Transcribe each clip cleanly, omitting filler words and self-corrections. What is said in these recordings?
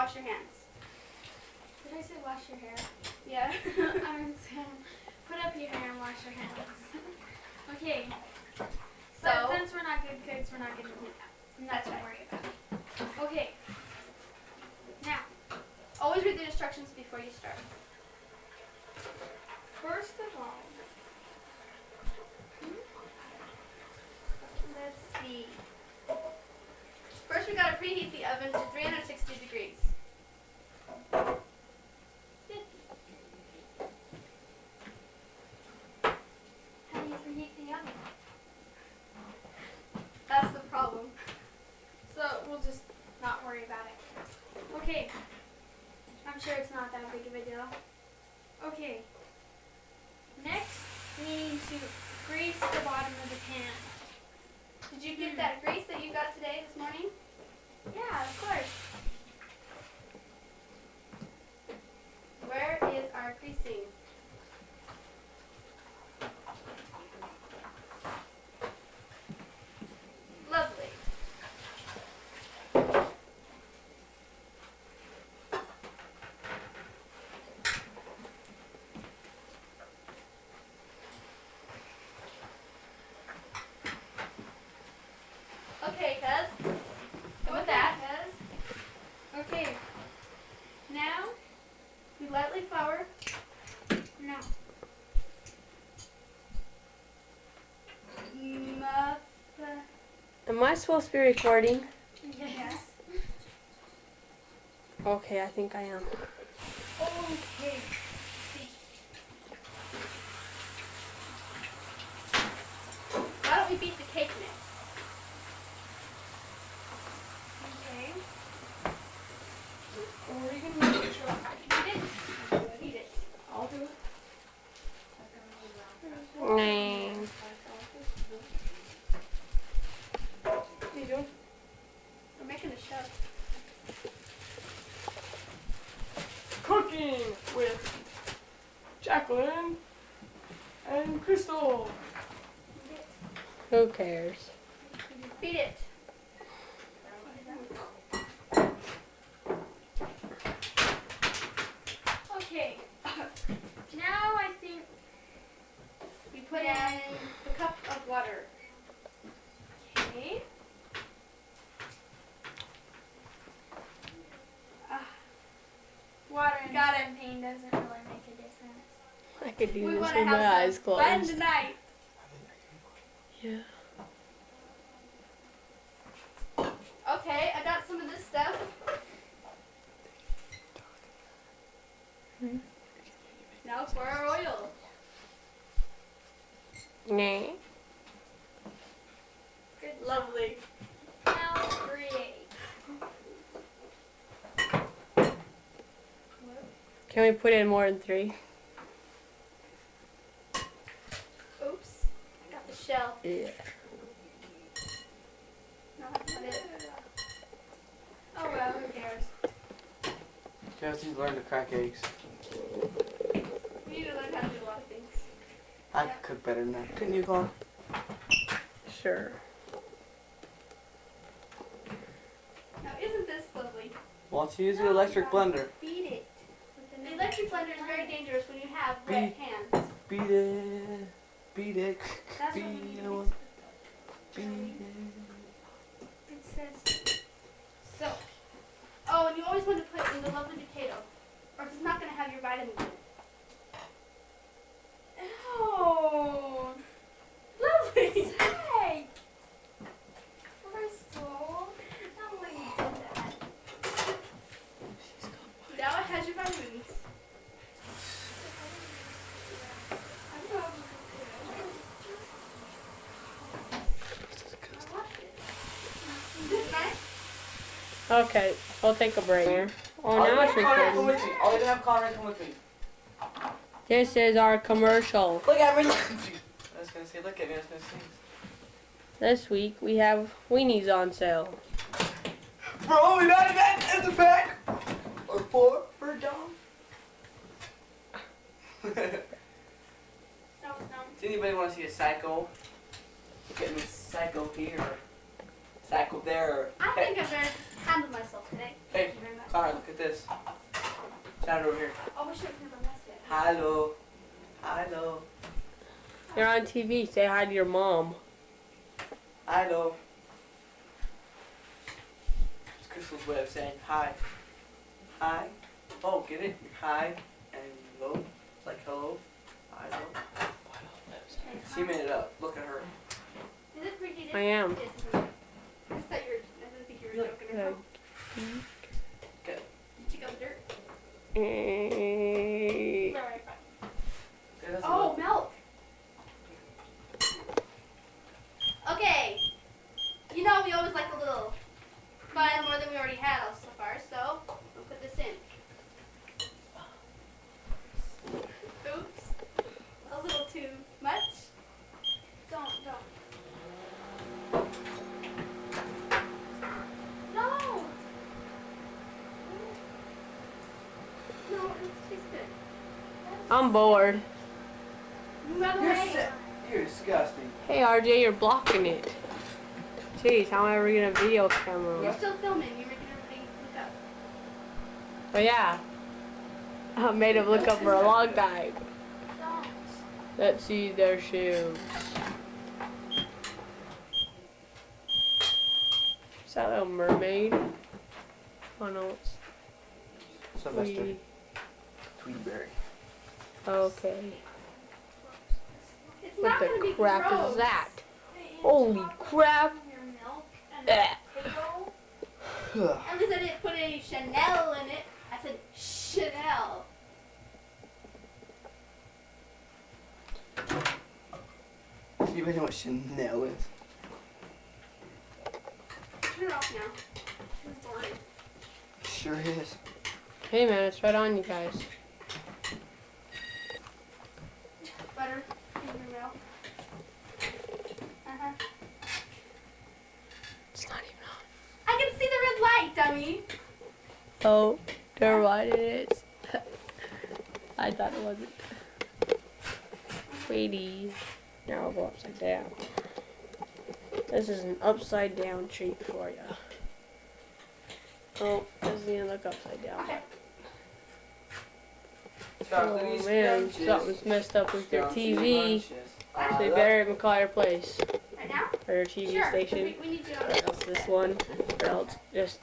wash your hands. Did I say wash your hair? Yeah. I'm saying put up your hair and wash your hands. Okay. So Since we're not good cooks, we're not going to do that. Nothing to worry about. Okay. Now, always read the instructions before you start. first of all, let's see. First, we gotta preheat the oven to 360 degrees. 50. How do you preheat the oven? That's the problem. So we'll just not worry about it. Okay. I'm sure it's not that big of a deal. Okay. Next, we need to grease the bottom of the pan. Did you get that grease that you got today, this morning? Yeah, of course. Where is our greasing? Lovely. Okay, cuz. And with that, Okay. Now, we lightly flour. no. Am I supposed to be recording? Yes. Okay, I think I am. Okay. Why don't we beat the cake mix? Okay. Or are you gonna make it? Beat it. Beat it. I'll do it. Nah. What are you doing? We're making a show. Cooking with Jacqueline and Crystal. Who cares? Beat it. Okay. Now I think We put in the cup of water. okay. Water and Got it. champagne doesn't really make a difference. I could do We this want to with my have eyes some fun closed. tonight. Yeah. Okay, I got some of this stuff. Now for our oil. Nah. Good. Lovely. Now create. Can we put in more than 3? Oops. I got the shell. Yeah. No, that's not it. Oh well, who cares? You guys need to learn to crack eggs. We need to learn how to do a lot of things. I could cook better than that. Couldn't you, Colin? Sure. Now, isn't this lovely? Well, let's use the electric blender. Beat it. The electric blender is very dangerous when you have wet hands. Beat it. Beat it. That's Beat what we need. it. Beat it. It says So, oh, and you always want to put in the lovely potato, or it's not going to have your vitamins in it. oh, Lovely. hey, Crystal, don't let me do that. Now it has your vitamins. I don't know. I watched it. Is it nice? Okay, I'll take a break here. Oh, now it's Come recording. with me. I'll even have Conrad come with me. This is our commercial. Look at me. I was gonna say, look at me. I was gonna say. This week we have weenies on sale. For only 99 cents a pack. Or 4 for a dollar. No. Does anybody want to see a psycho? Get me psycho here, or psycho there, or I think I better handle myself today. hey, Thank you very much. Conrad, look at this. Stand over here. Oh, we should have never messed it. Hello. Hello. You're on TV. Say hi to your mom. Hello. It's Crystal's way of saying hi. Hi. Oh, get it? Hi and hello. It's like hello. Hello. She made it up. Look at her. Is it preheated? I am. Yes, it is. I thought you were. I didn't think you were joking or something. Good. You check out the dirt. Eh. Alright, fine. Good as Oh, milk. Okay. You know we always like a little fun more than we already had so far, so we'll put this in. Oops. A little too much. Don't. No. No, it's good. I'm bored. Move out of the You're way. sick. You're disgusting. Hey RJ, you're blocking it. Jeez, how am I ever gonna video camera? You're still filming. You're making everybody look up. Oh yeah. I made him look up for a long time. Don't. Let's see their shoes. Is that a mermaid? Oh no, it's Sylvester. Tweety. Tweedberry. Okay. It's What not the gonna be crap gross. is that? Holy crap! Your milk and Eh. potato. At least I didn't put any Chanel in it. I said Chanel. Do you know what Chanel is? Turn it off now. It's boring. Sure is. Hey man, it's right on you guys. Butter in your milk. Uh-huh. It's not even on. I can see the red light, dummy. Oh, never mind, it is. I thought it wasn't. Sweetie. Now I'll go upside down. This is an upside down treat for you. Oh, doesn't even look upside down. Okay. Oh man, something's messed up with your TV. So you better call your place. Right now? Or your TV Sure. station. We need you Or on else this one. Or else just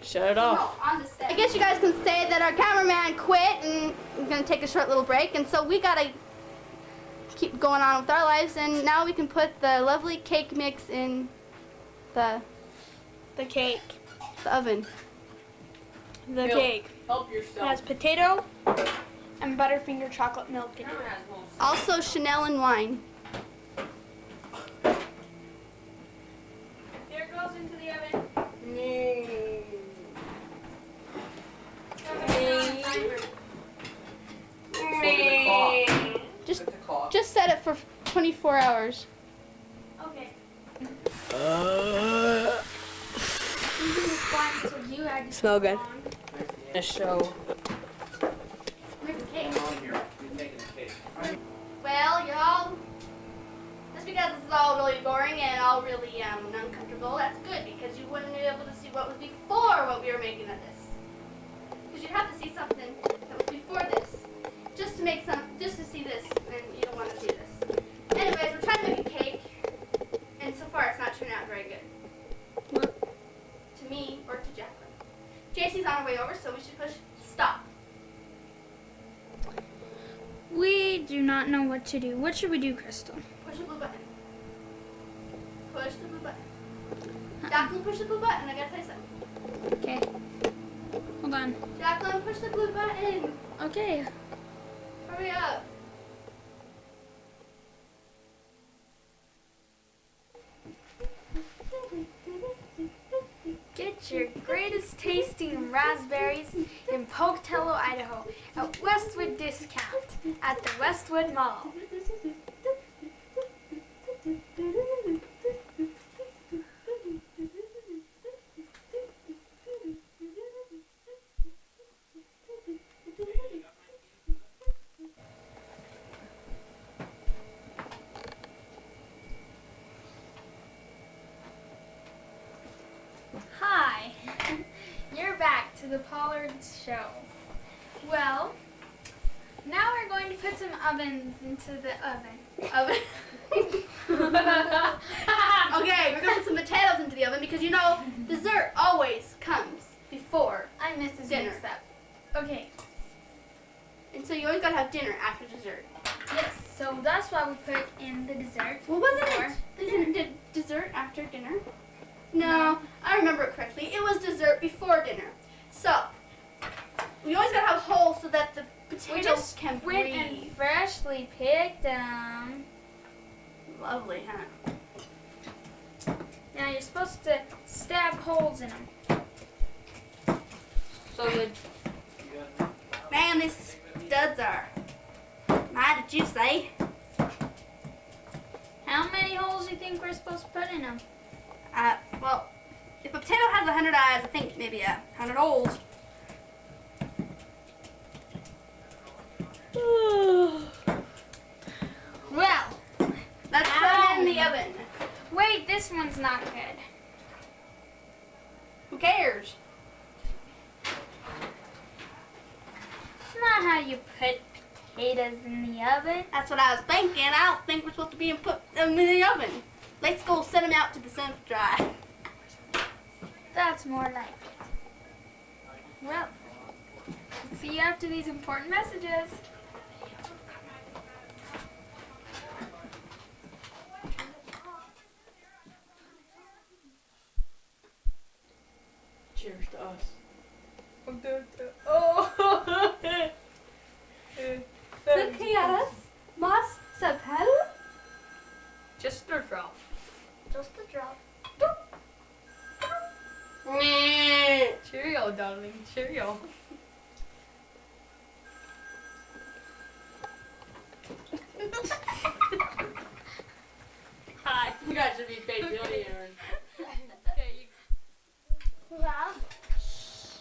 shut it off. No, on the set. I guess you guys can say that our cameraman quit and we're going to take a short little break. And so we got to keep going on with our lives. And now we can put the lovely cake mix in the cake. oven. The cake. Help It yourself. has potato and Butterfinger chocolate milk in it. Also Chanel and wine. There it goes into the oven. Just set it for 24 hours. Okay. Smell good. A show. Make the cake. Well, y'all, just because this is all really boring and all really uncomfortable, that's good because you wouldn't be able to see what was before what we were making of this. Because you'd have to see something that was before this, just to see this, and you don't want to see this. Anyways, we're trying to make a cake, and so far it's not turning out very good. To me or to Jacqueline. JC's on her way over, so we should push stop. We do not know what to do. What should we do, Crystal? Push the blue button. Push the blue button. Jacqueline, push the blue button. I gotta tell you something. Okay. Hold on. Jacqueline, push the blue button. Okay. Hurry up. Get your greatest tasting raspberries in Pocatello, Idaho at Westwood Discount at the Westwood Mall. Hi, you're back to to the Pollard Shoh. Well, now we're going to put some ovens into the oven. Oven. Okay, we're gonna put some potatoes into the oven because you know dessert always comes before, I missed this Dinner. mix up. Okay, and so you always gotta have dinner after dessert. yes, so that's why we put in the dessert. Well, wasn't before. it? Isn't it dessert after dinner? No, I remember it correctly. It was dessert before dinner. So we always gotta have holes so that the We potatoes just can went breathe. and freshly picked them. Lovely, huh? Now you're supposed to stab holes in them. So good. Man, these studs are. My, did you say? How many holes do you think we're supposed to put in them? Well, if a potato has 100 eyes, I think maybe 100 holes. Well, Let's put it in the oven. wait, this one's not good. Who cares? It's not how you put potatoes in the oven. That's what I was thinking. I don't think we're supposed to be put them in the oven. Let's go set them out to the sun to dry. That's more like it. Well, see you after these important messages. Cheers to us. Looking at us, Moss Sapel. Just a drop. Just a drop. Cheerio, darling. Cheerio. Hi. You guys should be paid million.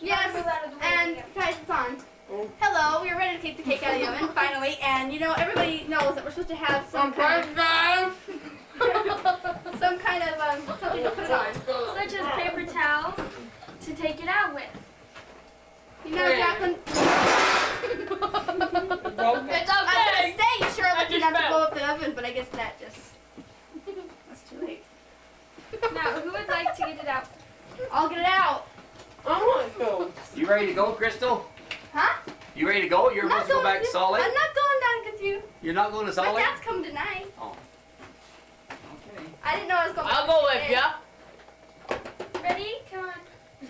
Yes, and guys, it's on. Oh. Hello, we are ready to take the cake out of the oven finally, and you know everybody knows that we're supposed to have some kind of some kind of something to put it on. Such as paper towels to take it out with. You know, Jacqueline. It's I was okay. gonna say you sure I did just not to fell. blow up the oven, but I guess that just that's too late. Now, who would like to get it out? I'll get it out. I want to go. You ready to go, Crystal? Huh? You ready to go? You're I'm supposed to go back to Salt Lake? I'm not going down with you. You're not going to My Salt Lake? dad's coming tonight. Oh. Okay. I didn't know I was going. I'll go with ya. Ready? Come on.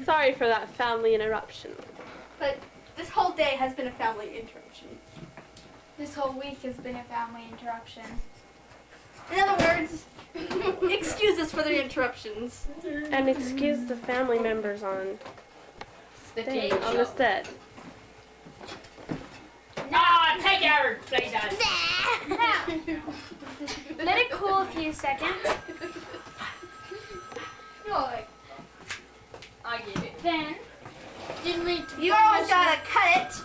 Sorry for that family interruption. But this whole day has been a family interruption. This whole week has been a family interruption. In other words, excuse us for the interruptions. And excuse the family members on The the TV show. set. Ah, take your place out. Now, let it cool a few seconds. I get it. Then, You always gotta cut it.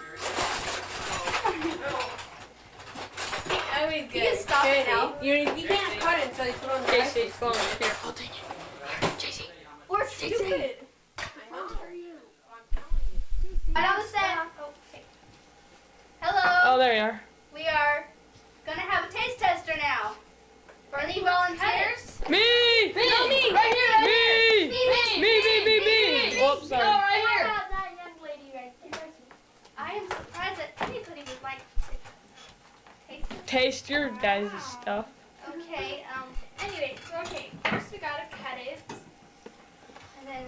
I mean, You can stop it now. You can't cut it until you put on the JC's phone here. Oh, dang it. We're stupid. I don't understand. Okay. Hello. Oh, there you are. We are gonna have a taste tester now. For any volunteers? Me! No, me! Right here! Me! Me! Whoops, No, sorry. right here! that young lady right there. I am surprised that anybody would like to taste it. Taste your guys' stuff. Okay, Anyway, okay, first we gotta cut it. and then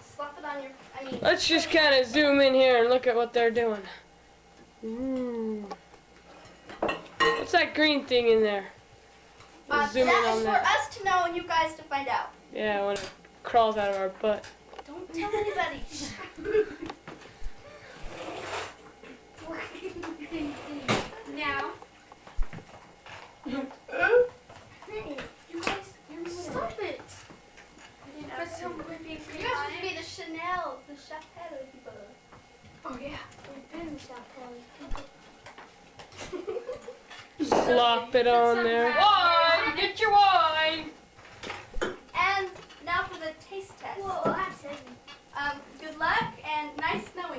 slap it on your, Let's just kind of zoom in here and look at what they're doing. Ooh. What's that green thing in there? Zoom in that on is for that. us to know and you guys to find out. Yeah, when it crawls out of our butt. Don't tell anybody. Now, Stop it. put some whipping You cream guys on should be it. the Chanel, the Chappelle people. Oh yeah. Slop it on there. Wine! Get your wine! And now for the taste test. Whoa, that's it. Good luck and nice knowing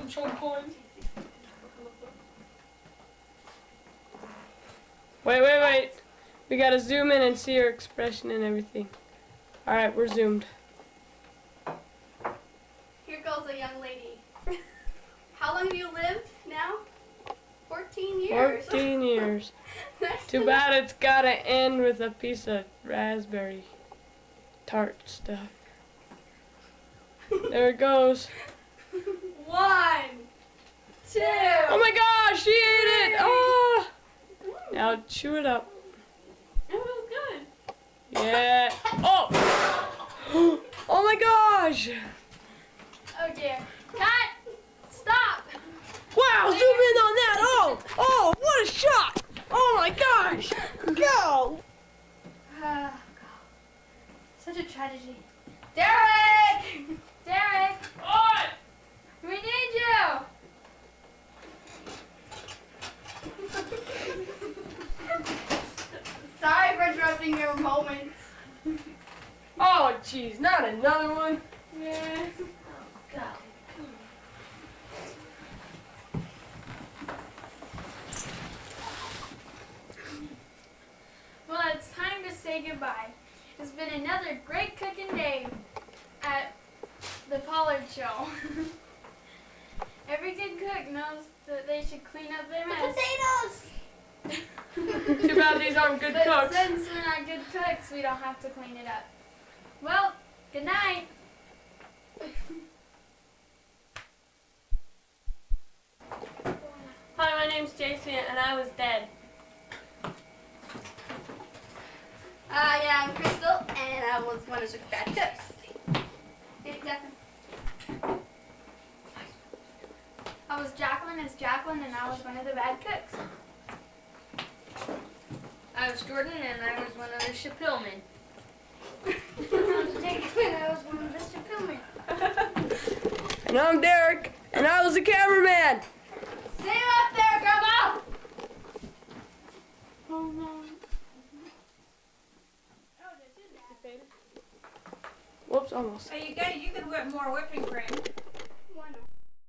so good. Wait. We gotta zoom in and see her expression and everything. Alright, we're zoomed. Here goes a young lady. How long have you lived now? 14 years. 14 years. That's Too bad it's gotta end with a piece of raspberry tart stuff. There it goes. 1, 2. Oh my gosh, she ate it! Oh! Now chew it up. It was good. Yeah. Oh! Oh my gosh! Oh dear. Cut! Stop! Wow, zoom in on that! Oh, what a shot! Oh my gosh! Go! Such a tragedy. Derek! Derek! What? We need you! Sorry for interrupting your moment. Oh jeez, not another one. Yeah. Well, it's time to say goodbye. It's been another great cooking day at the Pollard Show. Every good cook knows that they should clean up their mess. Potatoes! Too bad these aren't good But cooks. since we're not good cooks, we don't have to clean it up. Well, good night. Hi, my name's Jason, and I was dead. Yeah, I'm Crystal, and I was one of the bad cooks. Exactly. I was Jacqueline as Jacqueline, and I was one of the bad cooks. I was Jordan, and I was one of the Shapillmen. I was Jacqueline, I was one of the Shapillmen. And I'm Derek, and I was the cameraman. Stay up there, Grandma! Oh no. Whoops, almost. Hey, you could whip more whipping cream. Why not?